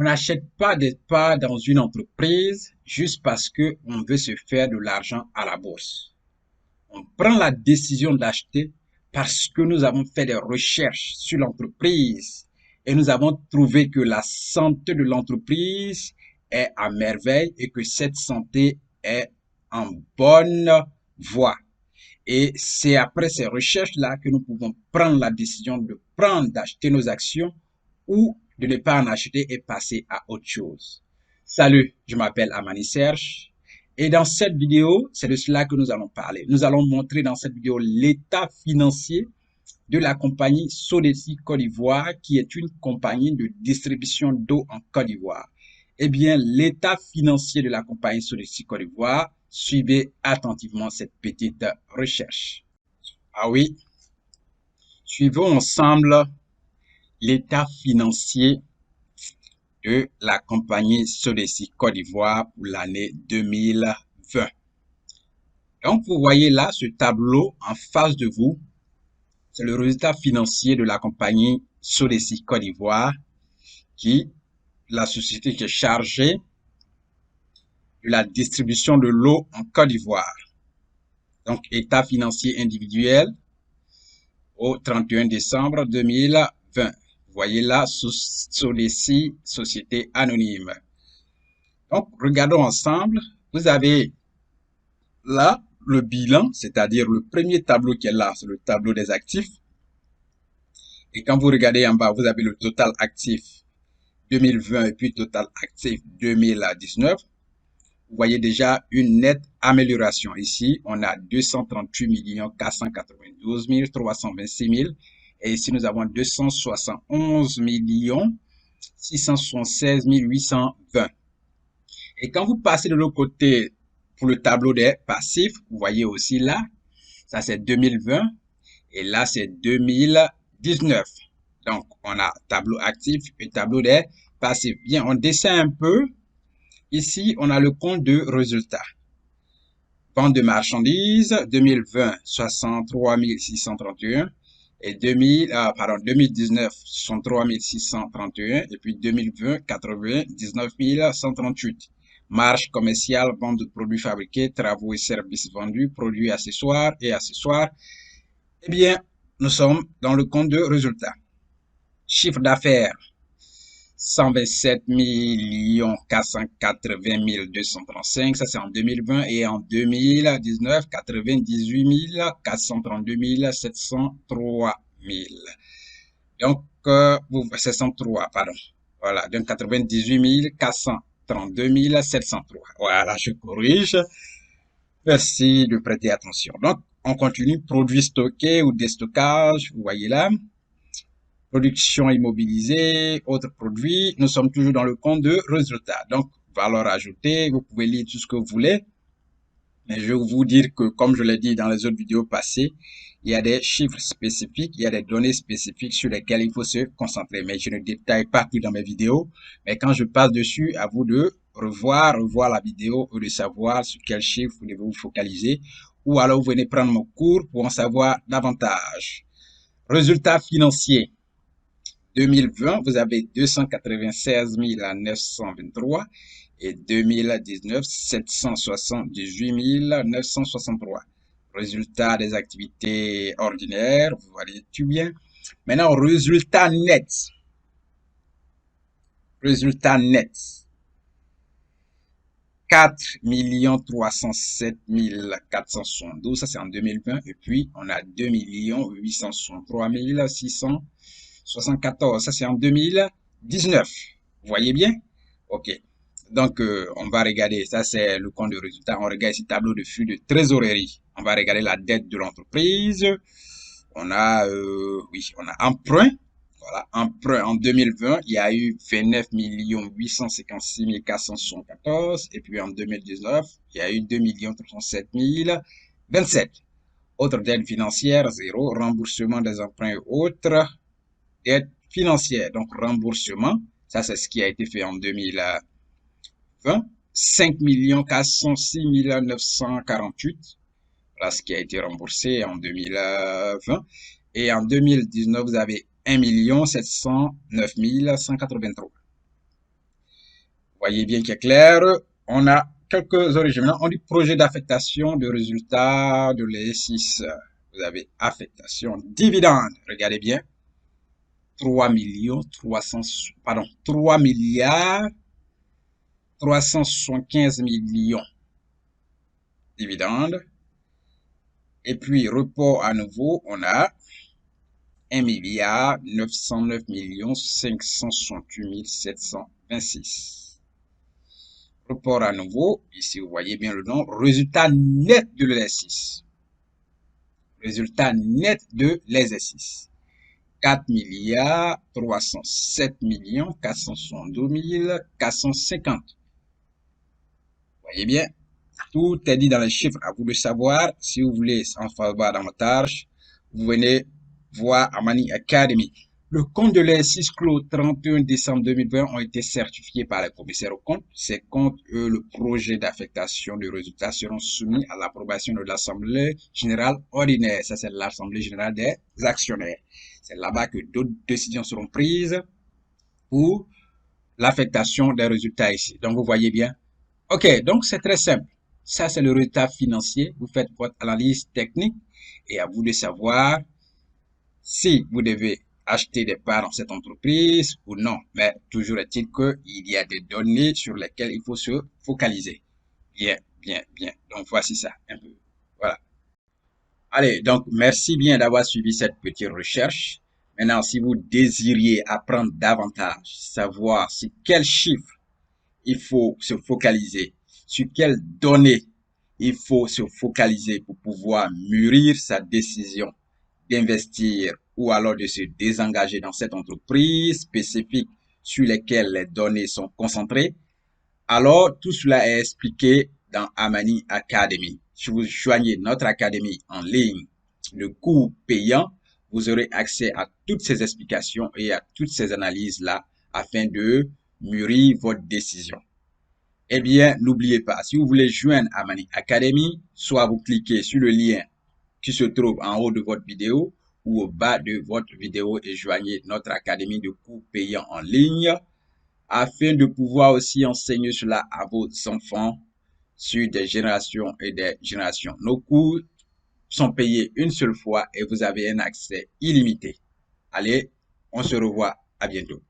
On n'achète pas des parts dans une entreprise juste parce qu'on veut se faire de l'argent à la bourse. On prend la décision d'acheter parce que nous avons fait des recherches sur l'entreprise et nous avons trouvé que la santé de l'entreprise est à merveille et que cette santé est en bonne voie. Et c'est après ces recherches-là que nous pouvons prendre la décision d'acheter nos actions ou de ne pas en acheter et passer à autre chose. Salut, je m'appelle Amani Serge et dans cette vidéo, c'est de cela que nous allons parler. Nous allons montrer dans cette vidéo l'état financier de la compagnie Sodeci Côte d'Ivoire, qui est une compagnie de distribution d'eau en Côte d'Ivoire. Eh bien, l'état financier de la compagnie Sodeci Côte d'Ivoire, suivez attentivement cette petite recherche. Ah oui, suivons ensemble l'état financier de la compagnie Sodeci Côte d'Ivoire pour l'année 2020. Donc, vous voyez là ce tableau en face de vous. C'est le résultat financier de la compagnie Sodeci Côte d'Ivoire, la société qui est chargée de la distribution de l'eau en Côte d'Ivoire. Donc, état financier individuel au 31 décembre 2020. Vous voyez là, Sodeci, société anonyme. Donc, regardons ensemble. Vous avez là le bilan, c'est-à-dire le premier tableau qui est là, c'est le tableau des actifs. Et quand vous regardez en bas, vous avez le total actif 2020 et puis total actif 2019. Vous voyez déjà une nette amélioration. Ici, on a 238 492 326 000. Et ici, nous avons 271 676 820. Et quand vous passez de l'autre côté pour le tableau des passifs, vous voyez aussi là, ça c'est 2020 et là c'est 2019. Donc, on a tableau actif et tableau des passifs. Bien, on descend un peu. Ici, on a le compte de résultats. Vente de marchandises, 2020, 63 631. Et 2019, 63 631. Et puis 2020, 99 138. Marge commerciale, vente de produits fabriqués, travaux et services vendus, produits accessoires et accessoires. Eh bien, nous sommes dans le compte de résultats. Chiffre d'affaires, 127 480 235, ça c'est en 2020, et en 2019, 98 432 703 000. Donc, 703, pardon. Voilà, donc 98 432 703. Voilà, je corrige. Merci de prêter attention. Donc, on continue, produits stockés ou déstockage, vous voyez là. Production immobilisée, autres produits. Nous sommes toujours dans le compte de résultats. Donc, valeur ajoutée, vous pouvez lire tout ce que vous voulez. Mais je vais vous dire que, comme je l'ai dit dans les autres vidéos passées, il y a des chiffres spécifiques, il y a des données spécifiques sur lesquelles il faut se concentrer. Mais je ne détaille pas tout dans mes vidéos. Mais quand je passe dessus, à vous de revoir la vidéo ou de savoir sur quel chiffre vous devez vous focaliser. Ou alors, vous venez prendre mon cours pour en savoir davantage. Résultats financiers. 2020, vous avez 296 923 et 2019, 778 963. Résultat des activités ordinaires, vous voyez tout bien. Maintenant, résultat net. Résultat net. 4 307 472, ça c'est en 2020. Et puis, on a 2 863 674, ça c'est en 2019. Vous voyez bien? Ok. Donc, on va regarder, ça c'est le compte de résultat. On regarde ici tableau de flux de trésorerie. On va regarder la dette de l'entreprise. On a, on a emprunt. Voilà, emprunt en 2020, il y a eu 29 856 474. Et puis en 2019, il y a eu 2 307 027. Autre dette financière, zéro. Remboursement des emprunts et autres dettes financières. Donc, remboursement, ça c'est ce qui a été fait en 2020. 5 406 948. Voilà ce qui a été remboursé en 2020. Et en 2019, vous avez 1 709 183. Voyez bien qu'il est clair. On a quelques originaux. On dit projet d'affectation de résultats de l'exercice. Vous avez affectation dividende. Regardez bien. 3 milliards 375 millions dividendes. Et puis, report à nouveau, on a 1 milliard 909 millions 568 726. Report à nouveau, ici vous voyez bien le nom, résultat net de l'exercice. Résultat net de l'exercice. 4 milliards 307 millions 472 450. Voyez bien, tout est dit dans les chiffres. À vous de savoir. Si vous voulez en savoir davantage, vous venez voir Amani Academy. Le compte de l'exercice clos 31 décembre 2020 ont été certifiés par les commissaires aux comptes. Ces comptes, le projet d'affectation de résultats seront soumis à l'approbation de l'Assemblée générale ordinaire. Ça, c'est l'Assemblée générale des actionnaires. C'est là-bas que d'autres décisions seront prises pour l'affectation des résultats ici. Donc, vous voyez bien. OK, donc c'est très simple. Ça, c'est le résultat financier. Vous faites votre analyse technique et à vous de savoir si vous devez acheter des parts dans cette entreprise ou non. Mais toujours est-il qu'il y a des données sur lesquelles il faut se focaliser. Bien, bien, bien. Donc, voici ça un peu. Voilà. Allez, donc, merci bien d'avoir suivi cette petite recherche. Maintenant, si vous désiriez apprendre davantage, savoir sur quels chiffres il faut se focaliser, sur quelles données il faut se focaliser pour pouvoir mûrir sa décision d'investir ou alors de se désengager dans cette entreprise spécifique sur lesquelles les données sont concentrées. Alors, tout cela est expliqué dans Amani Academy. Si vous joignez notre académie en ligne, le cours payant, vous aurez accès à toutes ces explications et à toutes ces analyses-là afin de mûrir votre décision. Eh bien, n'oubliez pas, si vous voulez joindre Amani Academy, soit vous cliquez sur le lien qui se trouve en haut de votre vidéo ou au bas de votre vidéo et joignez notre académie de cours payants en ligne afin de pouvoir aussi enseigner cela à vos enfants sur des générations et des générations. Nos cours sont payés une seule fois et vous avez un accès illimité. Allez, on se revoit. À bientôt.